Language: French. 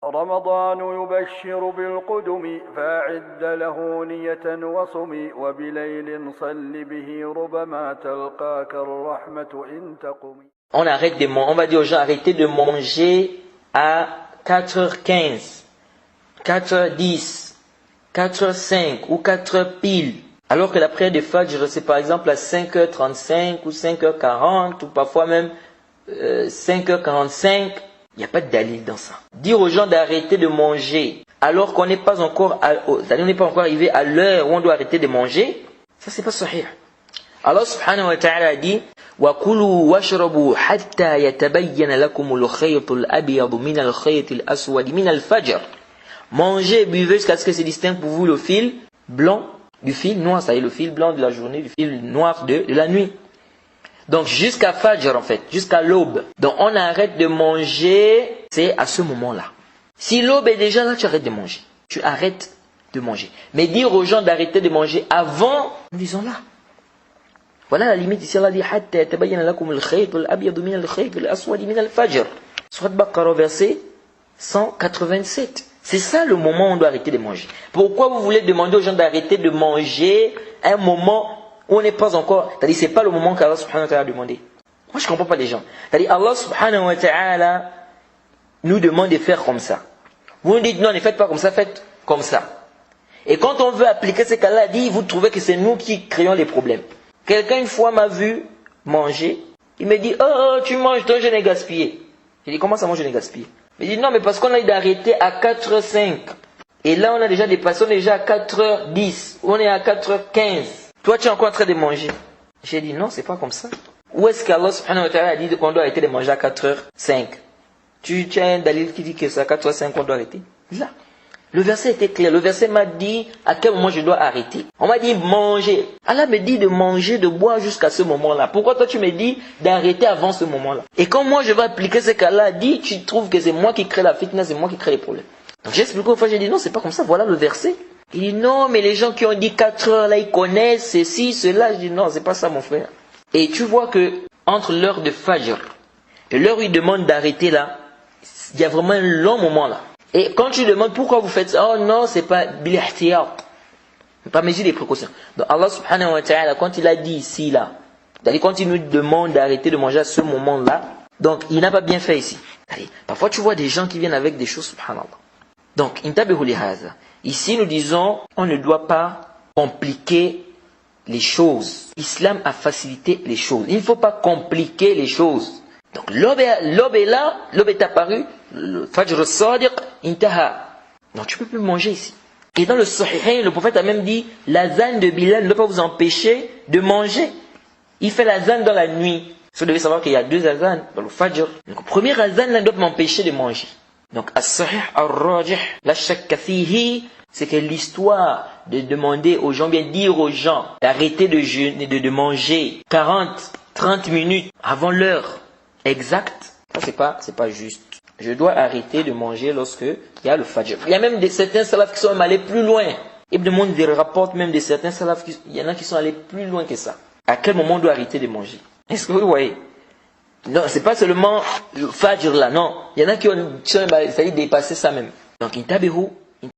رمضان يبشر بالقدم فأعد له نية وصم وبليل صل به ربما تلقاك الرحمة إن تقم. On va dire aux gens arrêtez de manger à 4h15, 4h10, 4h05 ou 4h pile. Alors que la prière de Fajr c'est par exemple à 5h35 ou 5h40 ou parfois même 5h45. Il n'y a pas de dalil dans ça. Dire aux gens d'arrêter de manger alors qu'on n'est pas encore arrivé à l'heure où on doit arrêter de manger, ça c'est pas sahih. Allah subhanahu wa ta'ala a dit وَكُلُوا وَاشْرَبُوا حَتَّى يَتَبَيَّنَ لَكُمُ الْخَيْطُ الْأَبْيَضُ مِنَ الْخَيْطِ الْأَسْوَدِ مِنَ الْفَجْرِ. Mangez et buvez jusqu'à ce que se distingue pour vous le fil blanc du fil noir, c'est-à-dire le fil blanc de la journée, du fil noir de la nuit. Donc jusqu'à Fajr en fait, jusqu'à l'aube. Donc on arrête de manger, c'est à ce moment-là. Si l'aube est déjà là, tu arrêtes de manger. Tu arrêtes de manger. Mais dire aux gens d'arrêter de manger avant, nous disons là. Voilà la limite ici, Allah dit حَتَّى يَتَبَيَّنَ لَكُمُ الْخَيْطُ الْأَبْيَضُ مِنَ الْخَيْطِ الْأَسْوَدِ مِنَ الْفَجْرِ. Surat Baqarah verset 187. C'est ça le moment où on doit arrêter de manger. Pourquoi vous voulez demander aux gens d'arrêter de manger à un moment où on n'est pas encore, c'est-à-dire c'est pas le moment qu'Allah subhanahu wa ta'ala a demandé. Moi je comprends pas les gens. C'est-à-dire Allah subhanahu wa ta'ala nous demande de faire comme ça. Vous nous dites non, ne faites pas comme ça, faites comme ça. Et quand on veut appliquer ce qu'Allah a dit, vous trouvez que c'est nous qui créons les problèmes. Quelqu'un une fois m'a vu manger, il me dit oh tu manges donc je n'ai gaspillé. J'ai dit comment ça moi je n'ai gaspillé? Il dit non mais parce qu'on a d'arrêter à 4h05. Et là on a déjà dépassé, on est déjà à 4h10, on est à 4h15. Toi, tu es encore en train de manger. J'ai dit non, c'est pas comme ça. Où est-ce qu'Allah subhanahu wa ta'ala a dit qu'on doit arrêter de manger à 4h05? Tu as un dalil qui dit que c'est à 4h05 qu'on doit arrêter? Là. Le verset était clair. Le verset m'a dit à quel moment je dois arrêter. On m'a dit manger. Allah me dit de manger, de boire jusqu'à ce moment-là. Pourquoi toi tu me dis d'arrêter avant ce moment-là? Et quand moi je vais appliquer ce qu'Allah a dit, tu trouves que c'est moi qui crée la fitna, c'est moi qui crée les problèmes. Donc j'ai expliqué une fois, j'ai dit non, c'est pas comme ça. Voilà le verset. Il dit non, mais les gens qui ont dit 4 heures là, ils connaissent ceci, cela. Je dis non, c'est pas ça mon frère. Et tu vois que entre l'heure de Fajr et l'heure où il demande d'arrêter là, il y a vraiment un long moment là. Et quand tu demandes pourquoi vous faites ça, oh non, c'est pas bil ihtiyat, pas mesure des précautions. Donc Allah subhanahu wa ta'ala, quand il a dit ici là, c'est-à-dire quand il nous demande d'arrêter de manger à ce moment là, donc il n'a pas bien fait ici. Parfois tu vois des gens qui viennent avec des choses subhanallah. Donc intabihu li hadha. Ici, nous disons, on ne doit pas compliquer les choses. L'islam a facilité les choses. Il ne faut pas compliquer les choses. Donc, l'aube est là, l'aube est apparue, le Fajr Sadiq, intaha. Donc, tu ne peux plus manger ici. Et dans le Sahihain, le prophète a même dit, l'azan de Bilal ne doit pas vous empêcher de manger. Il fait l'azan dans la nuit. Vous devez savoir qu'il y a 2 azans dans le Fajr. Donc, le premier azan ne doit pas m'empêcher de manger. Donc, as-sahih al-rajih, la shakka fihi, c'est que l'histoire de demander aux gens, bien dire aux gens, d'arrêter de jeûner, de manger 40, 30 minutes avant l'heure exacte, ça c'est pas juste. Je dois arrêter de manger lorsque il y a le fajr. Il y a même certains salafs qui sont allés plus loin. Ibn Mundhir rapporte même de certains salafs, il y en a qui sont allés plus loin que ça. À quel moment on doit arrêter de manger? Est-ce que vous voyez? Non, c'est pas seulement le fajr là, non. Il y en a qui ont dépassé ça même. Donc, intabihu